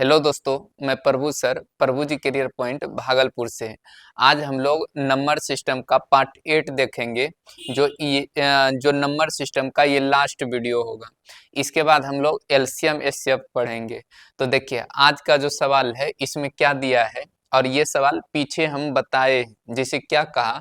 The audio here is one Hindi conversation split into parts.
हेलो दोस्तों, मैं प्रभु सर प्रभु जी करियर पॉइंट भागलपुर से हैं। आज हम लोग नंबर सिस्टम का पार्ट 8 देखेंगे। जो नंबर सिस्टम का ये लास्ट वीडियो होगा। इसके बाद हम लोग एलसीएम एचसीएफ पढ़ेंगे। तो देखिए आज का जो सवाल है इसमें क्या दिया है, और ये सवाल पीछे हम बताए हैं। जैसे क्या कहा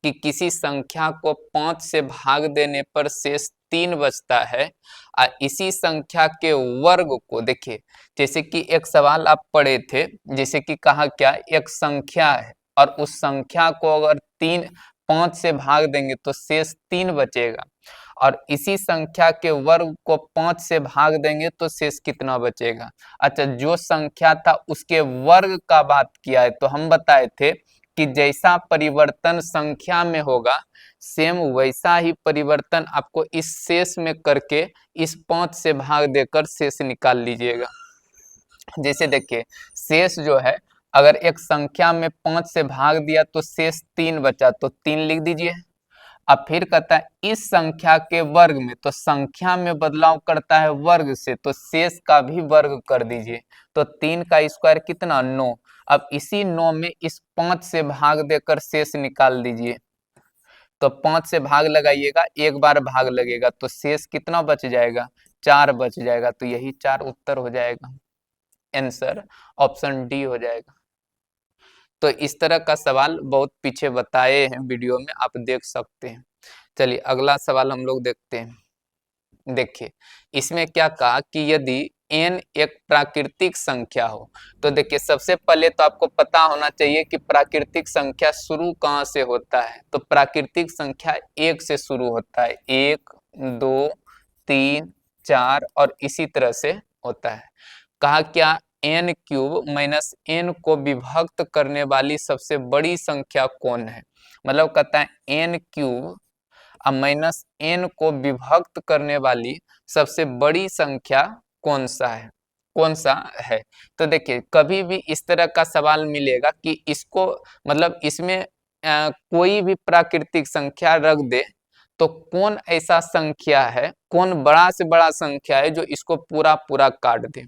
कि किसी संख्या को 5 से भाग देने पर शेष 3 बचता है, और इसी संख्या के वर्ग को देखिए, जैसे कि एक सवाल आप पढ़े थे, जैसे कि कहा क्या, एक संख्या है और उस संख्या को अगर 5 से भाग देंगे तो शेष 3 बचेगा, और इसी संख्या के वर्ग को 5 से भाग देंगे तो शेष कितना बचेगा। अच्छा, जो संख्या था उसके वर्ग का बात किया है, तो हम बताए थे कि जैसा परिवर्तन संख्या में होगा सेम वैसा ही परिवर्तन आपको इस शेष में करके इस 5 से भाग देकर शेष निकाल लीजिएगा। जैसे देखिए, शेष जो है, अगर एक संख्या में 5 से भाग दिया तो शेष 3 बचा, तो 3 लिख दीजिए। अब फिर कहता है इस संख्या के वर्ग में, तो संख्या में बदलाव करता है वर्ग से, तो शेष का भी वर्ग कर दीजिए। तो 3 का स्क्वायर कितना, 9। अब इसी 9 में इस 5 से भाग देकर शेष निकाल दीजिए। तो 5 से भाग लगाइएगा, एक बार भाग लगेगा तो शेष कितना बच जाएगा, 4 बच जाएगा। तो यही 4 उत्तर हो जाएगा, आंसर ऑप्शन डी हो जाएगा। तो इस तरह का सवाल बहुत पीछे बताए हैं वीडियो में, आप देख सकते हैं। चलिए अगला सवाल हम लोग देखते हैं। देखिए इसमें क्या कहा कि यदि n एक प्राकृतिक संख्या हो, तो देखिए सबसे पहले तो आपको पता होना चाहिए कि प्राकृतिक संख्या शुरू कहाँ से होता है। तो प्राकृतिक संख्या 1 से शुरू होता है, 1 2 3 4 और इसी तरह से होता है। कहा क्या, n क्यूब माइनस n को विभक्त करने वाली सबसे बड़ी संख्या कौन है। मतलब कहता है n क्यूब अब माइनस n को विभक्त करने वाली सबसे बड़ी संख्या कौन सा है, कौन सा है। तो देखिए कभी भी इस तरह का सवाल मिलेगा कि इसको मतलब इसमें कोई भी प्राकृतिक संख्या रख दे, तो कौन ऐसा संख्या है, कौन बड़ा से बड़ा संख्या है जो इसको पूरा पूरा काट दे।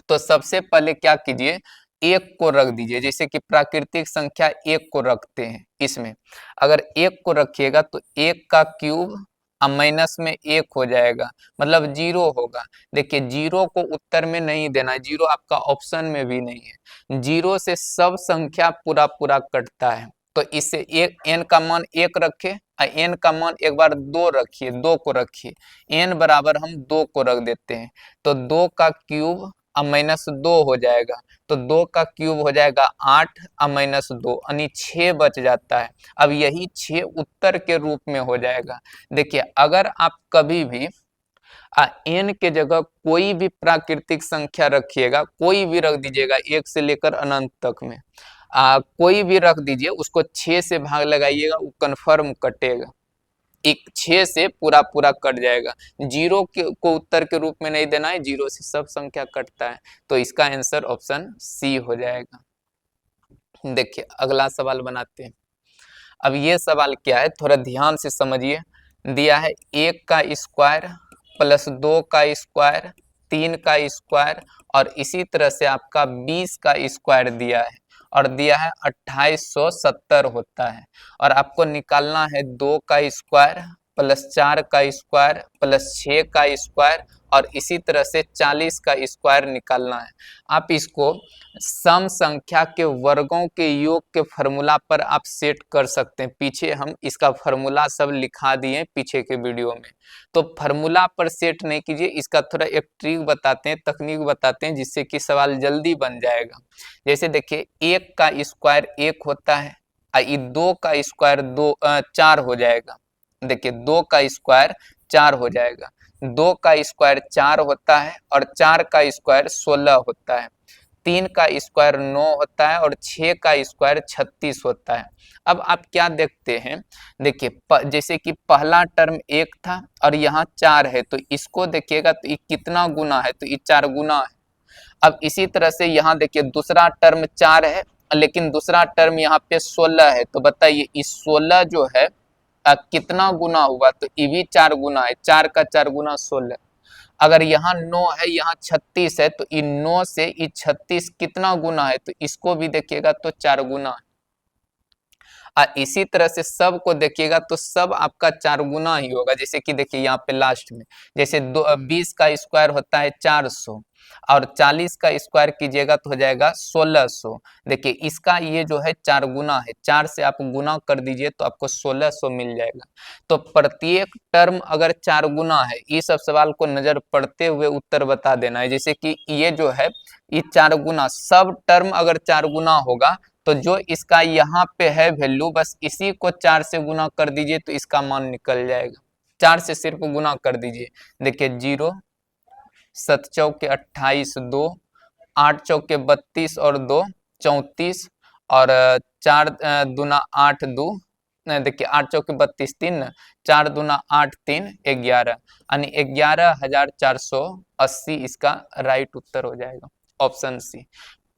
तो सबसे पहले क्या कीजिए, 1 को रख दीजिए। जैसे कि प्राकृतिक संख्या 1 को रखते हैं, इसमें अगर 1 को रखिएगा तो 1 का क्यूब और माइनस में 1 हो जाएगा, मतलब 0 होगा। देखिए 0 को उत्तर में नहीं देना है, 0 आपका ऑप्शन में भी नहीं है। 0 से सब संख्या पूरा पूरा कटता है। तो इससे एक n का मान 1 रखे और n का मान एक बार 2 रखिए, 2 को रखिए, n बराबर हम 2 को रख देते हैं। तो 2 का क्यूब अब माइनस 2 हो जाएगा, तो 2 का क्यूब हो जाएगा 8 और माइनस 2 यानी 6 बच जाता है। अब यही 6 उत्तर के रूप में हो जाएगा। देखिए अगर आप कभी भी n के जगह कोई भी प्राकृतिक संख्या रखिएगा, कोई भी रख दीजिएगा, 1 से लेकर अनंत तक में कोई भी रख दीजिए, उसको 6 से भाग लगाइएगा, वो कन्फर्म कटेगा। 6 से पूरा पूरा कट जाएगा। 0 को उत्तर के रूप में नहीं देना है, 0 से सब संख्या कटता है। तो इसका आंसर ऑप्शन सी हो जाएगा। देखिए अगला सवाल बनाते हैं। अब ये सवाल क्या है, थोड़ा ध्यान से समझिए। दिया है 1 का स्क्वायर प्लस 2 का स्क्वायर, 3 का स्क्वायर और इसी तरह से आपका 20 का स्क्वायर दिया है, और दिया है 2870 होता है। और आपको निकालना है 2 का स्क्वायर प्लस 4 का स्क्वायर प्लस 6 का स्क्वायर और इसी तरह से 40 का स्क्वायर निकालना है। आप इसको सम संख्या के वर्गों के योग के फॉर्मूला पर आप सेट कर सकते हैं। पीछे हम इसका फॉर्मूला सब लिखा दिए पीछे के वीडियो में, तो फॉर्मूला पर सेट नहीं कीजिए। इसका थोड़ा एक ट्रिक बताते हैं, तकनीक बताते हैं, जिससे कि सवाल जल्दी बन जाएगा। जैसे देखिए 1 का स्क्वायर 1 होता है और 2 का स्क्वायर 4 हो जाएगा। देखिए 2 का स्क्वायर 4 हो जाएगा, 2 का स्क्वायर 4 होता है और 4 का स्क्वायर 16 होता है, 3 का स्क्वायर 9 होता है और 6 का स्क्वायर 36 होता है। अब आप क्या देखते हैं, देखिए जैसे कि पहला टर्म 1 था और यहाँ 4 है, तो इसको देखिएगा तो ये कितना गुना है, तो ये 4 गुना है। अब इसी तरह से यहाँ देखिए दूसरा टर्म 4 है लेकिन दूसरा टर्म यहाँ पे 16 है, तो बताइए इस 16 जो है कितना गुना हुआ, तो ये भी 4 गुना है, 4 का 4 गुना 16। अगर यहाँ 9 है, यहाँ 36 है, तो इन 9 से ये 36 कितना गुना है, तो इसको भी देखिएगा तो 4 गुना है। और इसी तरह से सब को देखिएगा तो सब आपका 4 गुना ही होगा। जैसे कि देखिए यहाँ पे लास्ट में, जैसे 20 का स्क्वायर होता है 400, और 40 का स्क्वायर कीजिएगा तो हो जाएगा 1600। देखिए इसका ये जो है 4 गुना है, 4 से आप गुना कर दीजिए तो आपको 1600 मिल जाएगा। तो प्रत्येक टर्म अगर 4 गुना है, ये सब सवाल को नजर पड़ते हुए उत्तर बता देना है। जैसे कि ये जो है ये 4 गुना, सब टर्म अगर 4 गुना होगा तो जो इसका यहाँ पे है वैल्यू, बस इसी को 4 से गुना कर दीजिए तो इसका मान निकल जाएगा। 4 से सिर्फ गुना कर दीजिए। देखिए 0, 7 चौके 28, 2, 8 चौके 32 और 2 34, और 4 दूना 8, 2, देखिए 8 चौके 32, 3, 4 दूना 8, 3, 11, यानी 11,480 इसका राइट उत्तर हो जाएगा, ऑप्शन सी।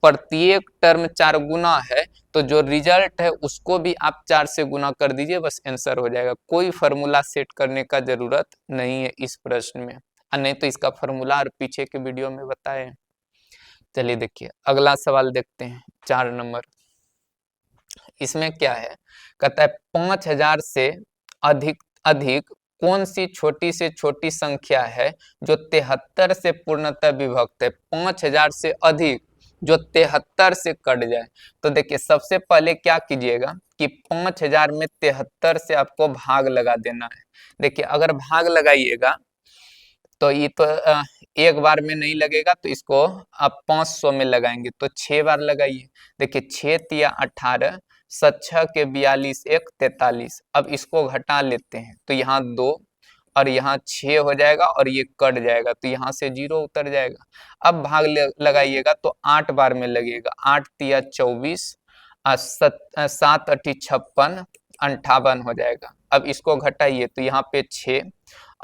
प्रत्येक टर्म 4 गुना है, तो जो रिजल्ट है उसको भी आप 4 से गुना कर दीजिए, बस आंसर हो जाएगा। कोई फॉर्मूला सेट करने का जरूरत नहीं है इस प्रश्न में, नहीं तो इसका फॉर्मूला और पीछे के वीडियो में बताए। चलिए देखिए अगला सवाल देखते हैं, 4 नंबर। इसमें क्या है, कहता है 5000 से अधिक अधिक कौन सी छोटी से छोटी संख्या है जो 73 से पूर्णतः विभक्त है। 5000 से अधिक जो 73 से कट जाए। तो देखिए सबसे पहले क्या कीजिएगा कि 5000 में 73 से आपको भाग लगा देना है। देखिए अगर भाग लगाइएगा तो ये तो एक बार में नहीं लगेगा, तो इसको आप 500 में लगाएंगे तो 6 बार लगाइए। देखिए 6 तिया 18, 7 के 42, 1 43। अब इसको घटा लेते हैं तो यहाँ 2 और यहाँ 6 हो जाएगा और ये कट जाएगा तो यहाँ से 0 उतर जाएगा। अब भाग लगाइएगा तो 8 बार में लगेगा। 8 तिया 24, 7 अठी 56, 58 हो जाएगा। अब इसको घटाइए तो यहाँ पे 6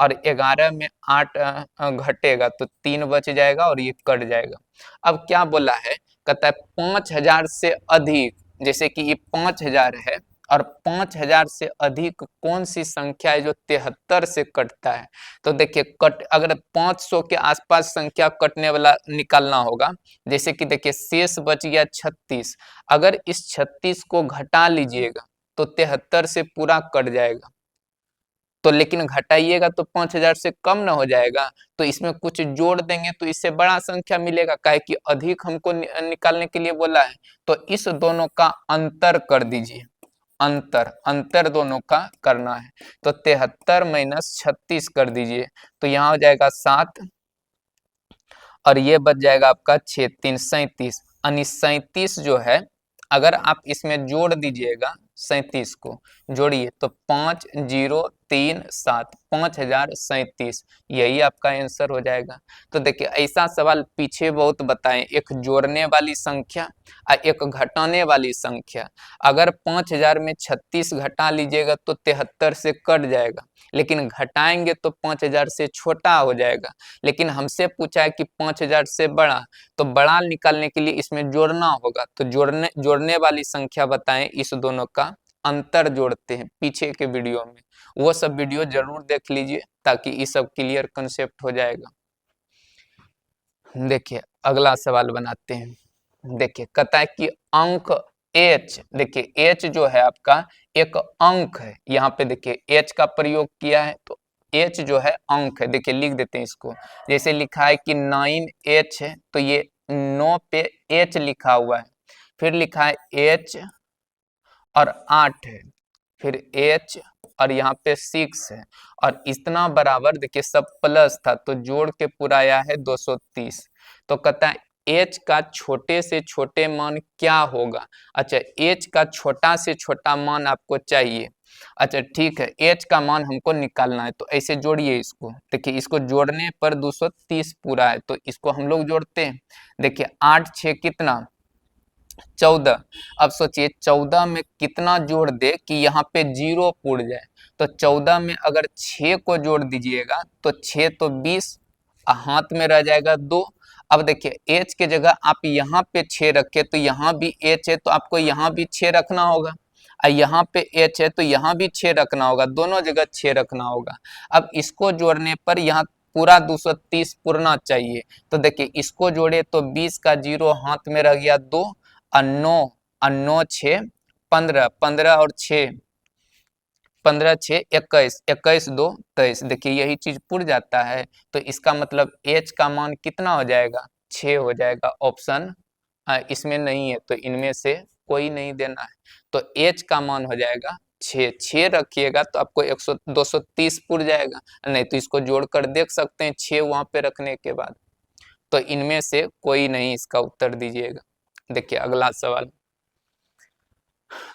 और 11 में 8 घटेगा तो 3 बच जाएगा और ये कट जाएगा। अब क्या बोला है, कहता है 5000 से अधिक, जैसे कि ये 5000 है और 5000 से अधिक कौन सी संख्या है जो 73 से कटता है। तो देखिए कट, अगर 500 के आसपास संख्या कटने वाला निकालना होगा। जैसे कि देखिए शेष बच गया 36, अगर इस 36 को घटा लीजिएगा तो 73 से पूरा कट जाएगा। तो लेकिन घटाइएगा तो 5000 से कम ना हो जाएगा, तो इसमें कुछ जोड़ देंगे तो इससे बड़ा संख्या मिलेगा, काहे कि अधिक हमको निकालने के लिए बोला है। तो इस दोनों का अंतर कर दीजिए, अंतर दोनों का करना है। तो 73 माइनस 36 कर दीजिए तो यहाँ हो जाएगा 7 और ये बच जाएगा आपका 6 3 37, यानी 37 जो है अगर आप इसमें जोड़ दीजिएगा 37 को जोड़िए तो 5037, 5037, यही आपका आंसर हो जाएगा। तो देखिए ऐसा सवाल पीछे बहुत बताएं, एक जोड़ने वाली संख्या और एक घटाने वाली संख्या। अगर 5000 में 36 घटा लीजिएगा तो 73 से कट जाएगा, लेकिन घटाएंगे तो 5000 से छोटा हो जाएगा। लेकिन हमसे पूछा है कि 5000 से बड़ा, तो बड़ा निकालने के लिए इसमें जोड़ना होगा। तो जोड़ने वाली संख्या बताएं, इस दोनों का अंतर जोड़ते हैं पीछे के वीडियो में, वो सब वीडियो जरूर देख लीजिए ताकि ये सब क्लियर कंसेप्ट हो जाएगा। देखिए अगला सवाल बनाते हैं। देखिए कहता है कि अंक h, देखिए h जो है आपका एक अंक है। यहाँ पे देखिए h का प्रयोग किया है तो h जो है अंक है। देखिए लिख देते हैं इसको, जैसे लिखा है कि 9h है तो ये 9 पे h लिखा हुआ है, फिर लिखा है h और 8 है, फिर h और यहाँ पे 6 है, और इतना बराबर देखिए सब प्लस था तो जोड़ के पूरा आया है 230। तो कहता है h का छोटे से छोटे मान क्या होगा। अच्छा h का छोटा से छोटा मान आपको चाहिए। अच्छा ठीक है, h का मान हमको निकालना है तो ऐसे जोड़िए इसको। देखिए इसको जोड़ने पर 230 पूरा है तो इसको हम लोग जोड़ते हैं। देखिए 8 6 कितना 14। अब सोचिए 14 में कितना जोड़ दे कि यहाँ पे 0 पूर्ण जाए। तो 14 में अगर 6 को जोड़ दीजिएगा तो 6 तो 20, हाथ में रह जाएगा 2। अब देखिए h के जगह आप यहाँ पे 6 रखे तो यहाँ भी h है तो आपको यहाँ भी 6 रखना होगा, और यहाँ पे h है तो यहाँ भी 6 रखना होगा, दोनों जगह 6 रखना होगा। अब इसको जोड़ने पर यहाँ पूरा 230 पूरना चाहिए। तो देखिए इसको जोड़े तो 20 का 0 हाथ में रह गया 2 और 9 और 9 6 15, 15 और 6 15 6 21, 21 2 23। देखिए यही चीज पुर जाता है। तो इसका मतलब h का मान कितना हो जाएगा, 6 हो जाएगा। ऑप्शन इसमें नहीं है तो इनमें से कोई नहीं देना है। तो h का मान हो जाएगा 6, 6 रखिएगा तो आपको 100 230 पुर जाएगा। नहीं तो इसको जोड़कर देख सकते हैं 6 वहां पे रखने के बाद। तो इनमें से कोई नहीं इसका उत्तर दीजिएगा। देखिए अगला सवाल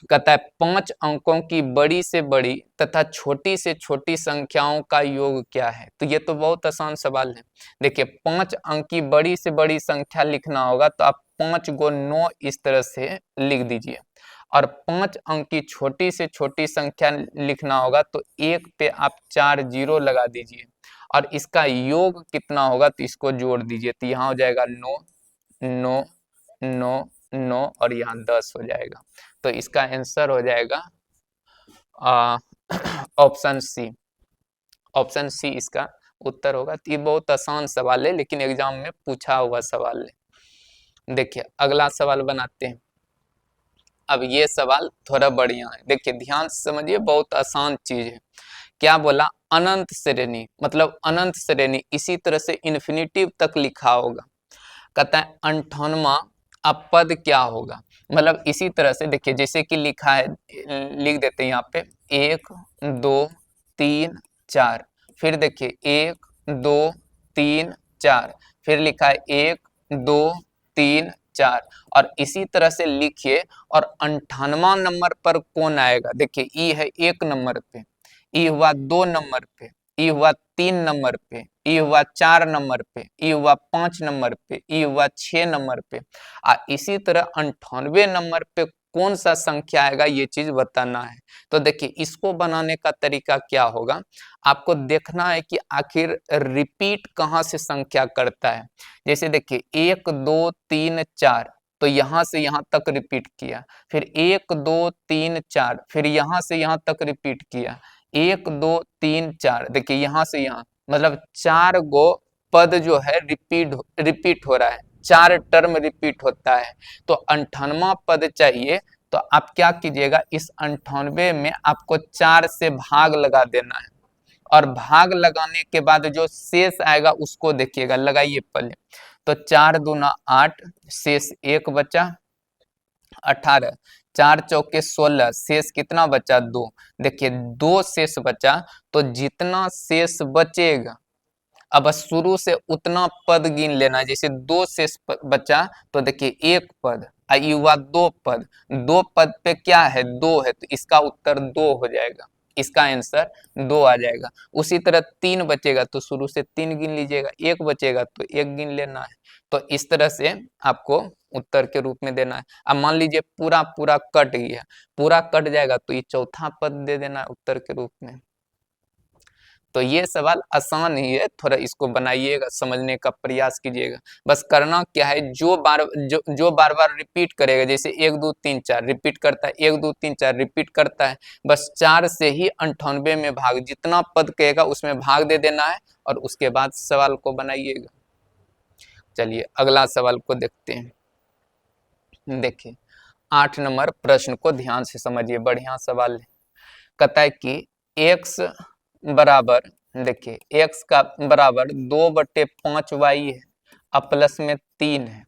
कहता है 5 अंकों की बड़ी से बड़ी तथा छोटी से छोटी संख्याओं का योग क्या है। तो ये तो बहुत आसान सवाल है। देखिए 5 अंक की बड़ी से बड़ी संख्या लिखना होगा तो आप 5 को 9 इस तरह से लिख दीजिए, और 5 अंक की छोटी से छोटी संख्या लिखना होगा तो 1 पे आप 4 जीरो लगा दीजिए, और इसका योग कितना होगा तो इसको जोड़ दीजिए। तो यहाँ हो जाएगा 9 9 9 9 और यहाँ 10 हो जाएगा। तो इसका आंसर हो जाएगा ऑप्शन सी। ऑप्शन सी इसका उत्तर होगा। तो ये बहुत आसान सवाल है लेकिन एग्जाम में पूछा हुआ सवाल है। देखिए अगला सवाल बनाते हैं। अब ये सवाल थोड़ा बढ़िया है, देखिए ध्यान से समझिए, बहुत आसान चीज है। क्या बोला, अनंत श्रेणी, मतलब अनंत श्रेणी इसी तरह से इन्फिनिटिव तक लिखा होगा। कहता है 98वां अब पद क्या होगा। मतलब इसी तरह से देखिए जैसे कि लिखा है, लिख देते हैं यहाँ पे 1 2 3 4, फिर देखिए 1 2 3 4, फिर लिखा है 1 2 3 4, और इसी तरह से लिखिए। और 98वां नंबर पर कौन आएगा, देखिए ई है 1 नंबर पे, ई हुआ 2 नंबर पे, ई हुआ 3 नंबर पे, ई हुआ 4 नंबर पे, ई हुआ 5 नंबर पे, ई हुआ 6 नंबर पे। इसी तरह 98 नंबर पे कौन सा संख्या आएगा ये चीज बताना है। तो देखिए इसको बनाने का तरीका क्या होगा, आपको देखना है कि आखिर रिपीट कहाँ से संख्या करता है। जैसे देखिए 1 2 3 4, तो यहाँ से यहाँ तक रिपीट किया, फिर 1 2 3 4, फिर यहाँ से यहाँ तक रिपीट किया, 1 2 3 4, देखिए यहाँ से यहाँ, मतलब 4 गो पद जो है रिपीट हो रहा है, 4 टर्म रिपीट होता है। तो 98वां पद चाहिए, तो आप क्या कीजिएगा, इस 98 में आपको 4 से भाग लगा देना है, और भाग लगाने के बाद जो शेष आएगा उसको देखिएगा, लगाइए पहले। तो 4 दूना 8, शेष 1 बचा 18, 4 चौके 16, शेष कितना बचा 2। देखिए 2 शेष बचा, तो जितना शेष बचेगा अब शुरू से उतना पद गिन लेना है। जैसे 2 शेष बचा तो देखिए 1 पद, ये हुआ 2 पद, 2 पद पे क्या है 2 है, तो इसका उत्तर 2 हो जाएगा, इसका आंसर 2 आ जाएगा। उसी तरह 3 बचेगा तो शुरू से 3 गिन लीजिएगा, 1 बचेगा तो 1 गिन लेना है। तो इस तरह से आपको उत्तर के रूप में देना है। अब मान लीजिए पूरा पूरा कट गया, पूरा कट जाएगा तो ये चौथा पद दे देना है उत्तर के रूप में। तो ये सवाल आसान ही है, थोड़ा इसको बनाइएगा, समझने का प्रयास कीजिएगा। बस करना क्या है, जो बार बार रिपीट करेगा, जैसे 1 2 3 4 रिपीट करता है, 1 2 3 4 रिपीट करता है, बस 4 से ही 98 में भाग, जितना पद कहेगा उसमें भाग दे देना है, और उसके बाद सवाल को बनाइएगा। चलिए अगला सवाल को देखते हैं। देखिए 8 नंबर प्रश्न को ध्यान से समझिए, बढ़िया सवाल है। कहता है कि x बराबर, देखिए x का बराबर 2/5y है, अब प्लस में 3 है।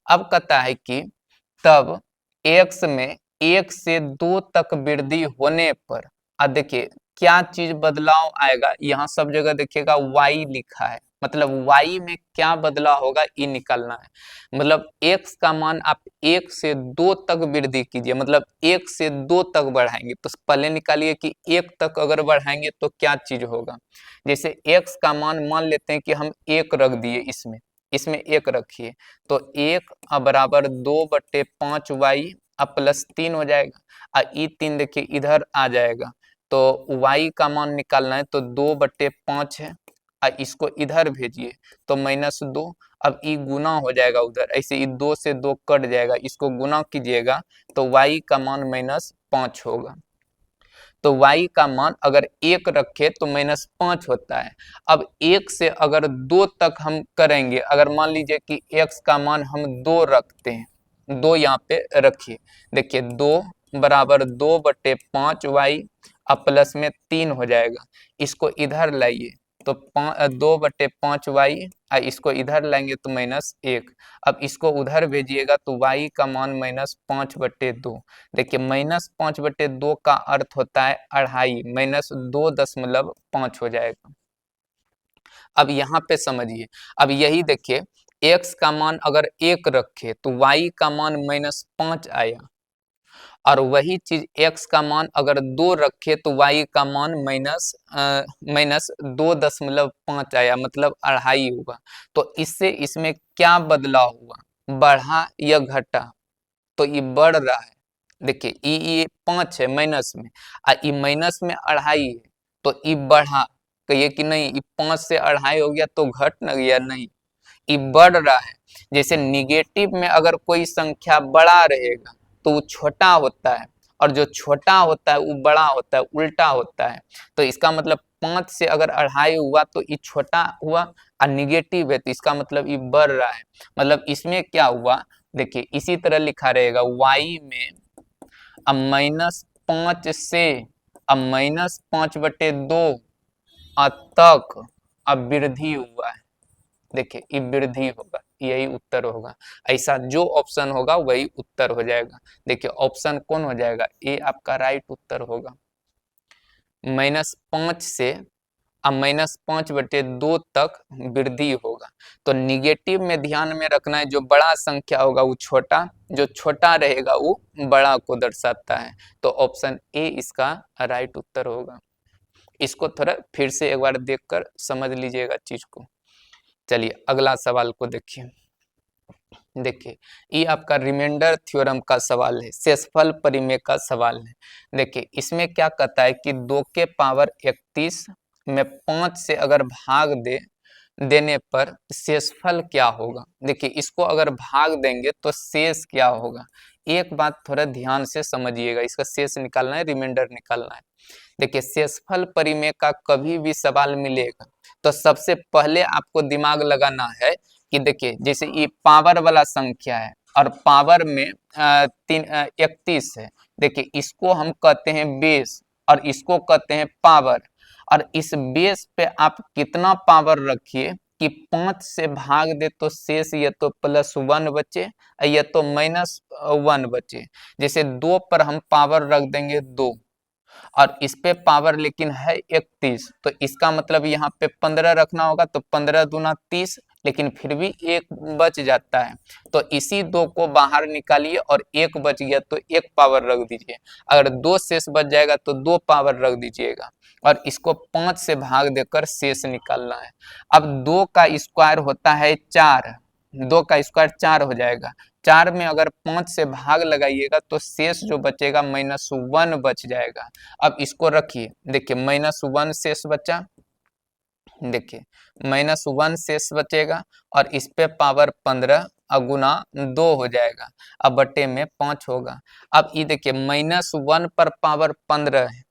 अब कहता है कि तब x में 1 से 2 तक वृद्धि होने पर, अब देखिए क्या चीज बदलाव आएगा, यहाँ सब जगह देखिएगा y लिखा है, मतलब y में क्या बदलाव होगा ये निकालना है। मतलब x का मान आप 1 से 2 तक वृद्धि कीजिए, मतलब 1 से 2 तक बढ़ाएंगे, तो पहले निकालिए कि 1 तक अगर बढ़ाएंगे तो क्या चीज होगा। जैसे x का मान लेते हैं कि हम 1 रख दिए, इसमें 1 रखिए, तो 1 बराबर 2/5y अब प्लस 3 हो जाएगा, और ये 3 देखिए इधर आ जाएगा, तो y का मान निकालना है, तो 2/5 है, और इसको इधर भेजिए तो -2, अब ई गुना हो जाएगा उधर, ऐसे ई 2 से 2 कट जाएगा, इसको गुना कीजिएगा तो y का मान -5 होगा। तो y का मान अगर 1 रखे तो -5 होता है। अब 1 से अगर 2 तक हम करेंगे, अगर मान लीजिए कि x का मान हम 2 रखते हैं, 2 यहाँ पे रखिए, देखिए 2 बराबर 2/5y अब प्लस में 3 हो जाएगा। इसको इधर लाइए तो 2/5y, इसको इधर लाएंगे तो -1। अब इसको उधर भेजिएगा तो y का मान -5/2। देखिए -5/2 का अर्थ होता है 2.5, -2.5 हो जाएगा। अब यहाँ पे समझिए, अब यही देखिए x का मान अगर 1 रखे तो y का मान -5 आया, और वही चीज x का मान अगर 2 रखे तो y का मान -2.5 आया, मतलब 2.5 होगा। तो इससे इसमें क्या बदलाव हुआ, बढ़ा या घटा? तो ये बढ़ रहा है। देखिए ये 5 है माइनस में, ये माइनस में 2.5 है, तो ये बढ़ा। कहिए कि नहीं, ये 5 से 2.5 हो गया तो घट न गया? नहीं, ये बढ़ रहा है। जैसे निगेटिव में अगर कोई संख्या बड़ा रहेगा तो वो छोटा होता है, और जो छोटा होता है वो बड़ा होता है, उल्टा होता है। तो इसका मतलब 5 से अगर 2.5 हुआ तो ये छोटा हुआ, और निगेटिव है तो इसका मतलब ये बढ़ रहा है। मतलब इसमें क्या हुआ, देखिए इसी तरह लिखा रहेगा y में अब -5 से अब -5/2 तक अब वृद्धि हुआ है। देखिए ये वृद्धि होगा, यही उत्तर होगा। ऐसा जो ऑप्शन होगा वही उत्तर हो जाएगा। देखिए ऑप्शन कौन हो जाएगा, ए आपका राइट उत्तर होगा। -5 से अब -5/2 तक वृद्धि होगा। तो निगेटिव में ध्यान में रखना है, जो बड़ा संख्या होगा वो छोटा, जो छोटा रहेगा वो बड़ा को दर्शाता है। तो ऑप्शन ए इसका राइट उत्तर होगा। इसको थोड़ा फिर से एक बार देखकर समझ लीजिएगा चीज को। चलिए अगला सवाल को देखिए। देखिए ये आपका रिमाइंडर थ्योरम का सवाल है, शेषफल परिमेय का सवाल है। देखिए इसमें क्या कहता है कि 2 के पावर 31 में 5 से अगर भाग देने पर शेषफल क्या होगा। देखिए इसको अगर भाग देंगे तो शेष क्या होगा। एक बात थोड़ा ध्यान से समझिएगा, इसका शेष निकालना है, रिमाइंडर निकालना है। देखिए शेषफल परिमेय का कभी भी सवाल मिलेगा तो सबसे पहले आपको दिमाग लगाना है कि देखिए जैसे ये पावर वाला संख्या है और पावर में 31 है। देखिए इसको हम कहते हैं बेस और इसको कहते हैं पावर, और इस बेस पे आप कितना पावर रखिए कि 5 से भाग दे तो शेष या तो +1 बचे या तो -1 बचे। जैसे 2 पर हम पावर रख देंगे 2, और इस पे पावर लेकिन है 31, तो इसका मतलब यहाँ पे 15 रखना होगा, तो 15 दूना 30, लेकिन फिर भी 1 बच जाता है। तो इसी 2 को बाहर निकालिए और 1 बच गया तो 1 पावर रख दीजिए। अगर 2 शेष बच जाएगा तो 2 पावर रख दीजिएगा, और इसको 5 से भाग देकर शेष निकालना है। अब 2 का स्क्वायर होता है 4, 2 का स्क्वायर 4 हो जाएगा। 4 में अगर 5 से भाग लगाइएगा तो शेष जो बचेगा -1 बच जाएगा। अब इसको रखिए, देखिए -1 शेष बचा, देखिए -1 शेष बचेगा, और इस पे पावर 15 गुना 2 हो जाएगा, अब बटे में 5 होगा। अब ये देखिए -1 पर पावर 15 है,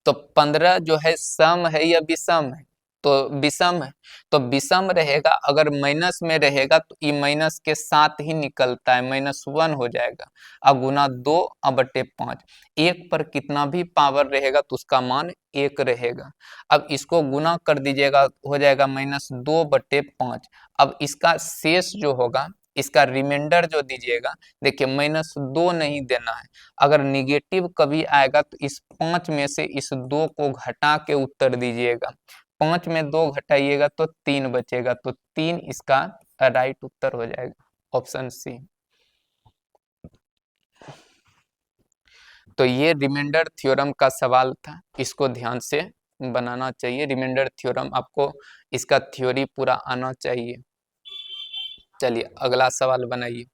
तो 15 जो है सम है या विषम है, तो विषम है। तो विषम रहेगा, अगर माइनस में रहेगा तो ये माइनस के साथ ही निकलता है, -1 हो जाएगा। अब गुना 2 बटे 5, 1 पर कितना भी पावर रहेगा तो उसका मान 1 रहेगा। अब इसको गुना कर दीजिएगा, हो जाएगा -2/5। अब इसका शेष जो होगा, इसका रिमाइंडर जो दीजिएगा, देखिए -2 नहीं देना है। अगर निगेटिव कभी आएगा तो इस 5 में से इस 2 को घटा के उत्तर दीजिएगा। 5 में 2 घटाइएगा तो 3 बचेगा, तो 3 इसका राइट उत्तर हो जाएगा, ऑप्शन सी। तो ये रिमाइंडर थ्योरम का सवाल था, इसको ध्यान से बनाना चाहिए। रिमाइंडर थ्योरम आपको इसका थ्योरी पूरा आना चाहिए। चलिए अगला सवाल बनाइए।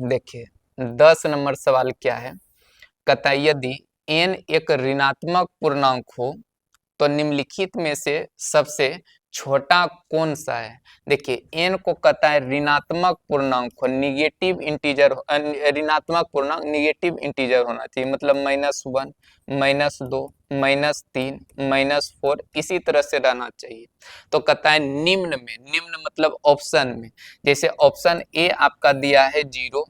देखिए 10 नंबर सवाल क्या है, कहता है यदि n एक ऋणात्मक पूर्णांक हो तो निम्नलिखित में से सबसे छोटा कौन सा है। देखिए n को कहता है ऋणात्मक पूर्णांक हो, निगेटिव इंटीजर, ऋणात्मक पूर्णांक निगेटिव इंटीजर होना चाहिए, मतलब -1, -2, -3, -4 इसी तरह से रहना चाहिए। तो कहता है निम्न में, निम्न मतलब ऑप्शन में, जैसे ऑप्शन ए आपका दिया है 0,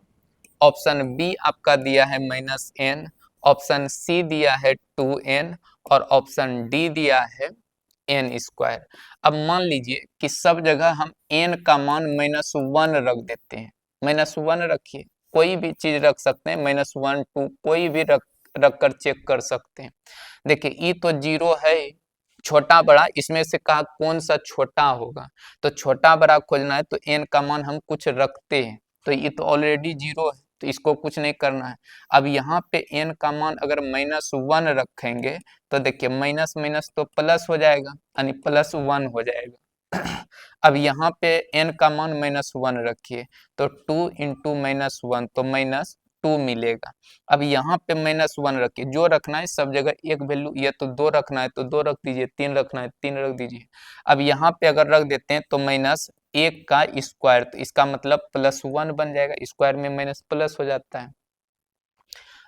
ऑप्शन बी आपका दिया है -n, ऑप्शन सी दिया है 2n और ऑप्शन डी दिया है n²। अब मान लीजिए कि सब जगह हम n का मान -1 रख देते हैं, -1 रखिए, कोई भी चीज रख सकते हैं, -1, 2 कोई भी रख कर चेक कर सकते हैं। देखिए ये तो 0 है, छोटा बड़ा इसमें से कहा कौन सा छोटा होगा, तो छोटा बड़ा खोजना है तो n का मान हम कुछ रखते हैं, तो ये तो ऑलरेडी 0 है, तो इसको कुछ नहीं करना है। अब यहाँ पे n का मान अगर -1 रखेंगे तो देखिए माइनस माइनस तो प्लस हो जाएगा, यानी +1 हो जाएगा। अब यहाँ पे n का मान -1 रखिए, तो 2 इंटू -1 तो -2 मिलेगा। अब यहाँ पे -1 रखिए, जो रखना है सब जगह एक वैल्यू, ये तो 2 रखना है तो 2 रख दीजिए, 3 रखना है 3 रख दीजिए। अब यहाँ पे अगर रख देते हैं तो -1 का स्क्वायर, तो इसका मतलब +1 बन जाएगा, स्क्वायर में माइनस प्लस हो जाता है।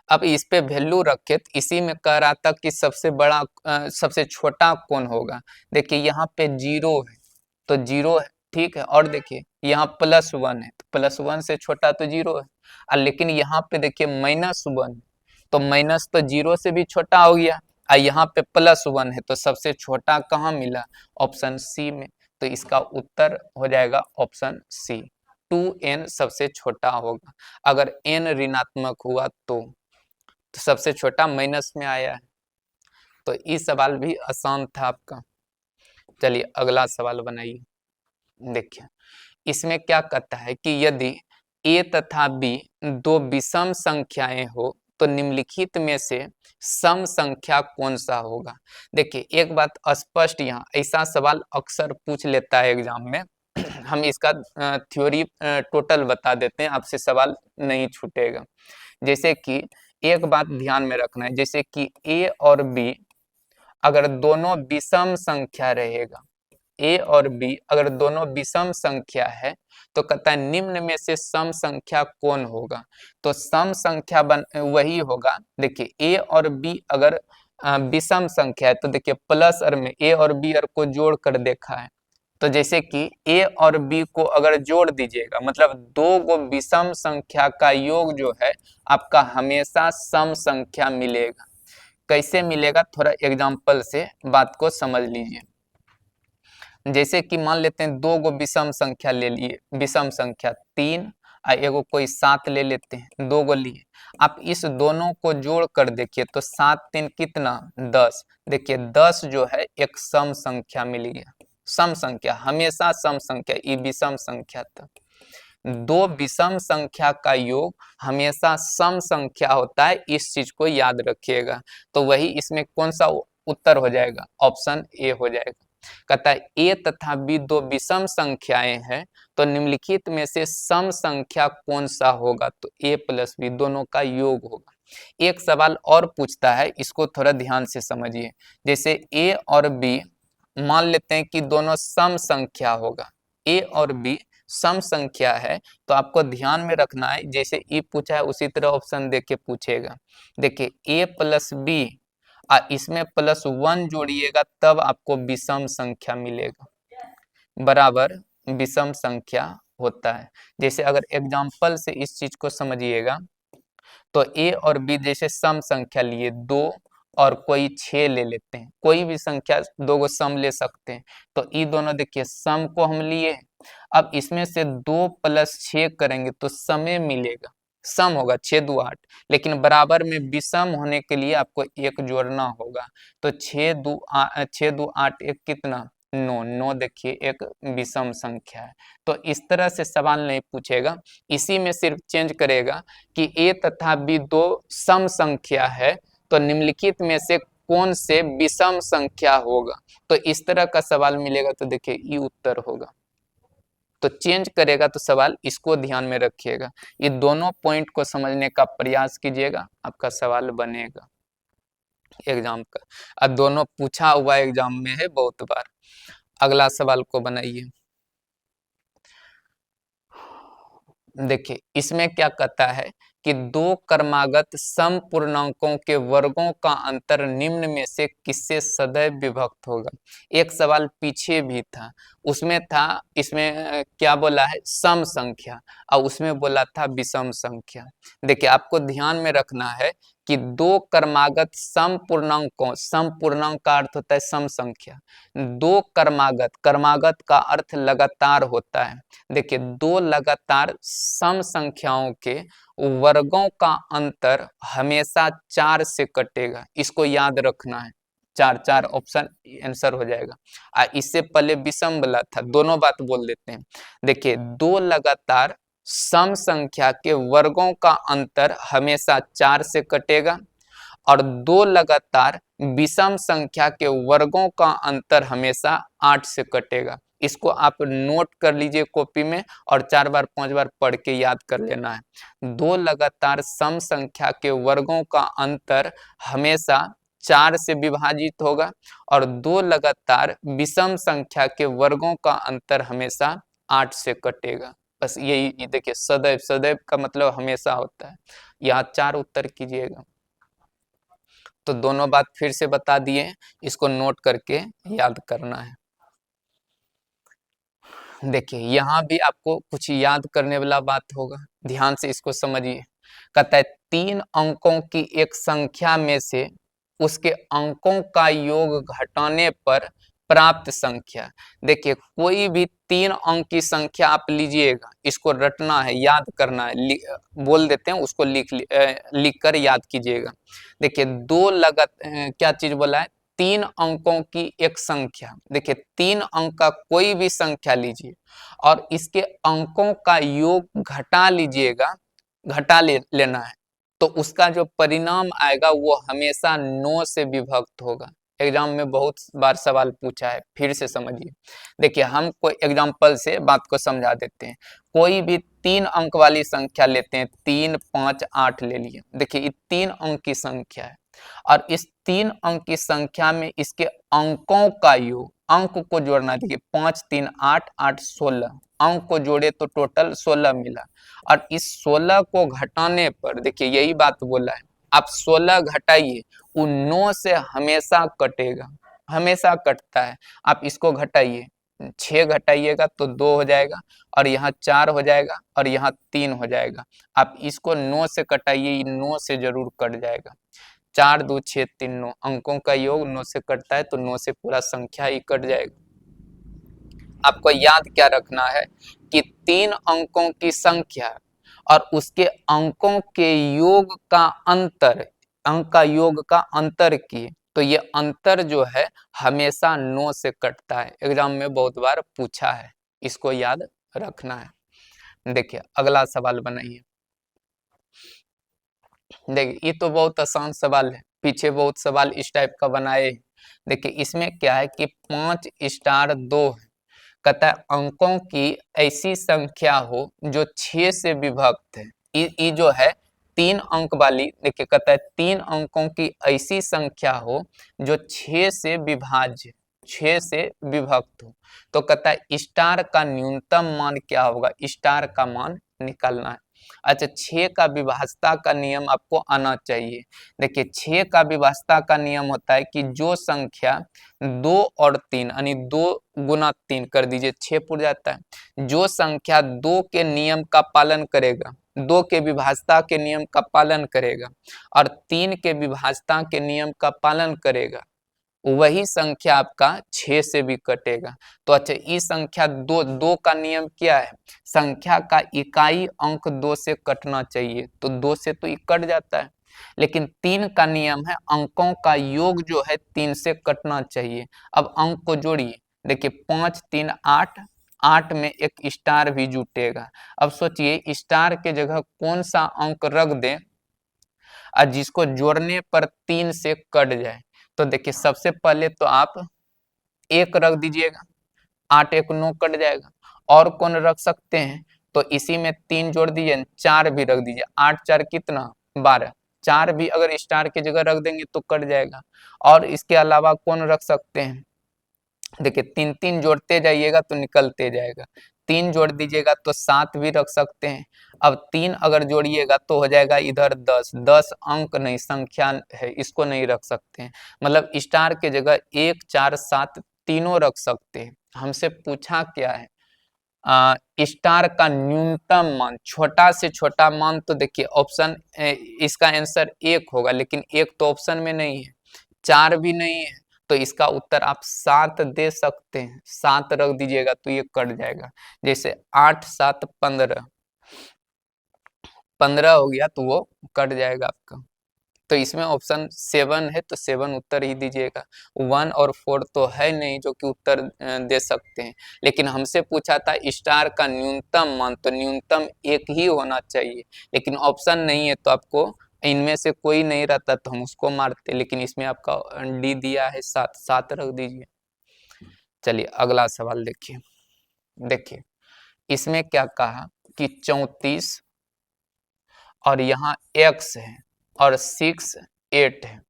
अब इस पे वैल्यू रखे तो इसी में कह रहा था कि सबसे बड़ा सबसे छोटा कौन होगा। देखिए यहाँ पे 0 है तो 0 है, ठीक है, और देखिए यहाँ +1 है तो +1 से छोटा तो 0 है, और लेकिन यहाँ पे देखिए -1 तो माइनस तो 0 से भी छोटा हो गया, और यहाँ पे +1 है तो सबसे छोटा कहाँ मिला, ऑप्शन सी में। तो इसका उत्तर हो जाएगा ऑप्शन सी, 2n सबसे छोटा होगा। अगर n ऋणात्मक हुआ तो सबसे छोटा माइनस में आया है। तो ये सवाल भी आसान था आपका। चलिए अगला सवाल बनाइए। देखिए इसमें क्या कहता है कि यदि a तथा b दो विषम संख्याएं हो तो निम्नलिखित में से सम संख्या कौन सा होगा। देखिए एक बात स्पष्ट, यहाँ ऐसा सवाल अक्सर पूछ लेता है एग्जाम में। हम इसका थ्योरी टोटल बता देते हैं, आपसे सवाल नहीं छूटेगा। जैसे कि एक बात ध्यान में रखना है, जैसे कि a और b अगर दोनों विषम संख्या रहेगा, a और b अगर दोनों विषम संख्या है तो कहता है निम्न में से सम संख्या कौन होगा। तो सम संख्या वही होगा। देखिए a और b अगर विषम संख्या है तो देखिए प्लस और में a और b को जोड़ कर देखा है, तो जैसे कि a और b को अगर जोड़ दीजिएगा मतलब दो गो विषम संख्या का योग जो है आपका हमेशा सम संख्या मिलेगा। कैसे मिलेगा, थोड़ा एग्जांपल से बात को समझ लीजिए। जैसे कि मान लेते हैं दो गो विषम संख्या ले लिए, विषम संख्या 3 और एगो कोई 7 ले लेते हैं, दो गो लिए। आप इस दोनों को जोड़ कर देखिए तो 7 3 कितना 10। देखिए 10 जो है एक सम संख्या मिल गया। सम संख्या हमेशा सम संख्या, ये विषम संख्या था। दो विषम संख्या का योग हमेशा सम संख्या होता है, इस चीज को याद रखिएगा। तो वही इसमें कौन सा उत्तर हो जाएगा, ऑप्शन ए हो जाएगा। कहता है ए तथा बी दो विषम संख्याएं हैं तो निम्नलिखित में से सम संख्या कौन सा होगा, तो ए प्लस बी दोनों का योग होगा। एक सवाल और पूछता है, इसको थोड़ा ध्यान से समझिए। जैसे ए और बी मान लेते हैं कि दोनों सम संख्या होगा, ए और बी सम संख्या है, तो आपको ध्यान में रखना है जैसे ई पूछा है उसी तरह ऑप्शन देके पूछेगा। देखिए ए प्लस बी इसमें +1 जोड़िएगा तब आपको विषम संख्या मिलेगा, बराबर विषम संख्या होता है। जैसे अगर एग्जाम्पल से इस चीज को समझिएगा तो ए और बी जैसे सम संख्या लिए 2 और कोई 6 ले लेते हैं, कोई भी संख्या दो गो सम ले सकते हैं। तो ये दोनों देखिए सम को हम लिए, अब इसमें से 2 + 6 करेंगे तो समय मिलेगा, सम होगा 6 2 8, लेकिन बराबर में विषम होने के लिए आपको एक जोड़ना होगा। तो 6 2 8 एक कितना 9, 9 देखिए एक विषम संख्या है। तो इस तरह से सवाल नहीं पूछेगा, इसी में सिर्फ चेंज करेगा कि ए तथा बी दो सम संख्या है तो निम्नलिखित में से कौन से विषम संख्या होगा। तो इस तरह का सवाल मिलेगा तो देखिए ये उत्तर होगा। तो चेंज करेगा तो सवाल इसको ध्यान में रखिएगा, ये दोनों पॉइंट को समझने का प्रयास कीजिएगा, आपका सवाल बनेगा। एग्जाम का। अब दोनों पूछा हुआ एग्जाम में है बहुत बार। अगला सवाल को बनाइए। देखिए इसमें क्या कहता है कि दो क्रमागत समपूर्णांकों के वर्गों का अंतर निम्न में से किससे सदैव विभक्त होगा। एक सवाल पीछे भी था, उसमें था, इसमें क्या बोला है, सम संख्या, और उसमें बोला था विषम संख्या। देखिए आपको ध्यान में रखना है कि दो क्रमागत समपूर्णांकों, समपूर्णांक का अर्थ होता है सम संख्या, दो क्रमागत, क्रमागत का अर्थ लगातार होता है। देखिए दो लगातार सम संख्याओं के वर्गों का अंतर हमेशा 4 से कटेगा, इसको याद रखना है। 4 4 ऑप्शन आंसर हो जाएगा। इससे पहले विषम वाला था, दोनों बात बोल देते हैं। देखिए दो लगातार सम संख्या के वर्गों का अंतर हमेशा 4 से कटेगा, और दो लगातार विषम संख्या के वर्गों का अंतर हमेशा 8 से कटेगा। इसको आप नोट कर लीजिए कॉपी में, और 4 बार 5 बार पढ़ के याद कर लेना है। दो लगातार सम संख्या के वर्गों का अंतर हमेशा 4 से विभाजित होगा, और दो लगातार विषम संख्या के वर्गों का अंतर हमेशा 8 से कटेगा। बस यही देखिए, सदैव, सदैव का मतलब हमेशा होता है। यहाँ 4 उत्तर कीजिएगा। तो दोनों बात फिर से बता दिए, इसको नोट करके याद करना है। देखिए यहाँ भी आपको कुछ याद करने वाला बात होगा, ध्यान से इसको समझिए। कहता है 3 अंकों की एक संख्या में से उसके अंकों का योग घटाने पर प्राप्त संख्या। देखिए कोई भी 3 अंक की संख्या आप लीजिएगा, इसको रटना है, याद करना है, बोल देते हैं उसको, लिख कर याद कीजिएगा। देखिए क्या चीज बोला है, 3 अंकों की एक संख्या। देखिए 3 अंक का कोई भी संख्या लीजिए और इसके अंकों का योग घटा लीजिएगा, लेना है, तो उसका जो परिणाम आएगा वो हमेशा 9 से विभक्त होगा। एग्जाम में बहुत बार सवाल पूछा है, फिर से समझिए। देखिए हम कोई एग्जाम्पल से बात को समझा देते हैं। कोई भी 3 अंक वाली संख्या लेते हैं, 3 5 8 ले लिए। देखिए ये 3 अंक की संख्या है, और इस 3 अंक की संख्या में इसके अंकों का योग, अंक को जोड़ना। देखिए 5 3 8 8 16 अंक को जोड़े तो टोटल 16 मिला, और इस 16 को घटाने पर, देखिए यही बात बोला है, आप 16 घटाइए, वो 9 से हमेशा कटेगा, हमेशा कटता है। आप इसको घटाइए, 6 घटाइएगा तो 2 हो जाएगा, और यहाँ 4 हो जाएगा, और यहाँ 3 हो जाएगा। आप इसको 9 से कटाइए, 9 से जरूर कट जाएगा। 4 2 6 3 9 अंकों का योग 9 से कटता है, तो 9 से पूरा संख्या ही कट जाएगा। आपको याद क्या रखना है कि 3 अंकों की संख्या और उसके अंकों के योग का अंतर, अंक का योग का अंतर किए, तो ये अंतर जो है हमेशा 9 से कटता है। एग्जाम में बहुत बार पूछा है, इसको याद रखना है। देखिए अगला सवाल बनाइए। देखिए ये तो बहुत आसान सवाल है, पीछे बहुत सवाल इस टाइप का बनाए। देखिए इसमें क्या है कि 5 स्टार 2 है। कहता है अंकों की ऐसी संख्या हो जो 6 से विभक्त है। ये जो है 3 अंक वाली, देखिए कहता है 3 अंकों की ऐसी संख्या हो जो 6 से विभाज्य, 6 से विभक्त हो। तो कहता है स्टार का न्यूनतम मान क्या होगा, स्टार का मान निकालना है। अच्छा 6 का विभाज्यता का नियम आपको आना चाहिए। देखिए 6 का विभाज्यता का नियम होता है कि जो संख्या 2 और 3 यानी 2 गुना 3 कर दीजिए, 6 पुर जाता है। जो संख्या 2 के नियम का पालन करेगा, 2 के विभाज्यता के नियम का पालन करेगा, और 3 के विभाज्यता के नियम का पालन करेगा, वही संख्या आपका 6 से भी कटेगा। तो अच्छा इस संख्या 2 का नियम क्या है, संख्या का इकाई अंक 2 से कटना चाहिए, तो 2 से तो ये कट जाता है। लेकिन 3 का नियम है अंकों का योग जो है 3 से कटना चाहिए। अब अंक को जोड़िए, देखिए 5 3 8, 8 में एक स्टार भी जुटेगा। अब सोचिए स्टार के जगह कौन सा अंक रख दें और जिसको जोड़ने पर 3 से कट जाए। तो देखिए सबसे पहले तो आप 1 रख दीजिएगा, 8 1 9 कट जाएगा। और कौन रख सकते हैं, तो इसी में 3 जोड़ दीजिए, 4 भी रख दीजिए, 8 4 कितना 12, 4 भी अगर स्टार की जगह रख देंगे तो कट जाएगा। और इसके अलावा कौन रख सकते हैं, देखिए 3 3 जोड़ते जाइएगा तो निकलते जाएगा, 3 जोड़ दीजिएगा तो 7 भी रख सकते हैं। अब 3 अगर जोड़िएगा तो हो जाएगा इधर 10, 10 अंक नहीं संख्या है, इसको नहीं रख सकते हैं। मतलब स्टार के जगह 1 4 7 तीनों रख सकते हैं। हमसे पूछा क्या है, स्टार का न्यूनतम मान, छोटा से छोटा मान, तो देखिए ऑप्शन इसका आंसर 1 होगा, लेकिन 1 तो ऑप्शन में नहीं है, 4 भी नहीं है, तो इसका उत्तर आप 7 दे सकते हैं। 7 रख दीजिएगा तो ये कट जाएगा। जैसे 8 7 15, 15 हो गया तो वो कट जाएगा आपका। तो इसमें ऑप्शन 7 है तो 7 उत्तर ही दीजिएगा। 1 और 4 तो है नहीं जो कि उत्तर दे सकते हैं। लेकिन हमसे पूछा था स्टार का न्यूनतम मान, तो न्यूनतम 1 ही होना चाहिए, लेकिन ऑप्शन नहीं है तो आपको इनमें से कोई नहीं रहता तो हम उसको मारते, लेकिन इसमें आपका डी दिया है 7, 7 रख दीजिए। चलिए अगला सवाल देखिए। देखिए इसमें क्या कहा कि 34 और यहाँ x है और 6 8 है।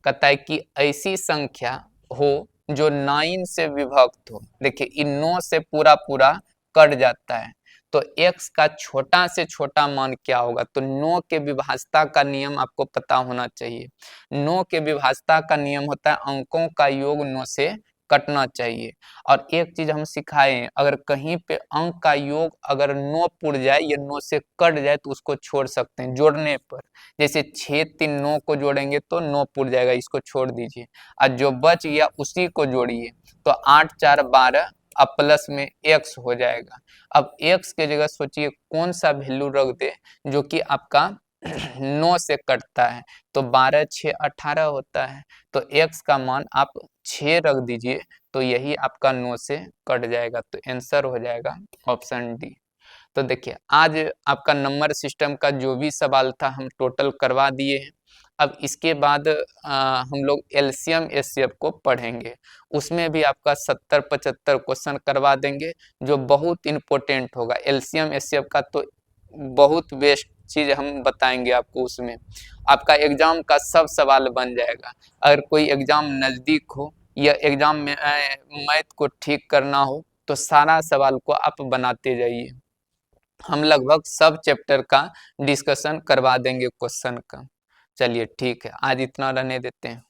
कहता है कि ऐसी संख्या हो जो 9 से विभक्त हो। देखिए इन 9 से पूरा पूरा कट जाता है, तो x का छोटा से छोटा मान क्या होगा, तो 9 के विभाज्यता का नियम आपको पता होना चाहिए। 9 के विभाज्यता का नियम होता है अंकों का योग 9 से कटना चाहिए। और एक चीज हम सिखाए हैं, अगर कहीं पे अंक का योग अगर 9 पुर जाए या 9 से कट जाए तो उसको छोड़ सकते हैं जोड़ने पर। जैसे 6 3 9 को जोड़ेंगे तो 9 पुर जाएगा, इसको छोड़ दीजिए, और जो बच गया उसी को जोड़िए, तो 8 4 12 अब प्लस में x हो जाएगा। अब x के जगह सोचिए कौन सा वैल्यू रख दे जो कि आपका 9 से कटता है, तो 12 6 18 होता है, तो x का मान आप 6 रख दीजिए, तो यही आपका 9 से कट जाएगा, तो आंसर हो जाएगा ऑप्शन डी। तो देखिए आज आपका नंबर सिस्टम का जो भी सवाल था हम टोटल करवा दिए हैं। अब इसके बाद हम लोग एलसीएम एचसीएफ को पढ़ेंगे, उसमें भी आपका 70 75 क्वेश्चन करवा देंगे जो बहुत इम्पोर्टेंट होगा। एलसीएम एचसीएफ का तो बहुत बेस्ट चीज हम बताएंगे आपको, उसमें आपका एग्जाम का सब सवाल बन जाएगा। अगर कोई एग्जाम नज़दीक हो या एग्जाम में मैथ को ठीक करना हो तो सारा सवाल को आप बनाते जाइए, हम लगभग सब चैप्टर का डिस्कशन करवा देंगे क्वेश्चन का। चलिए ठीक है, आज इतना रहने देते हैं।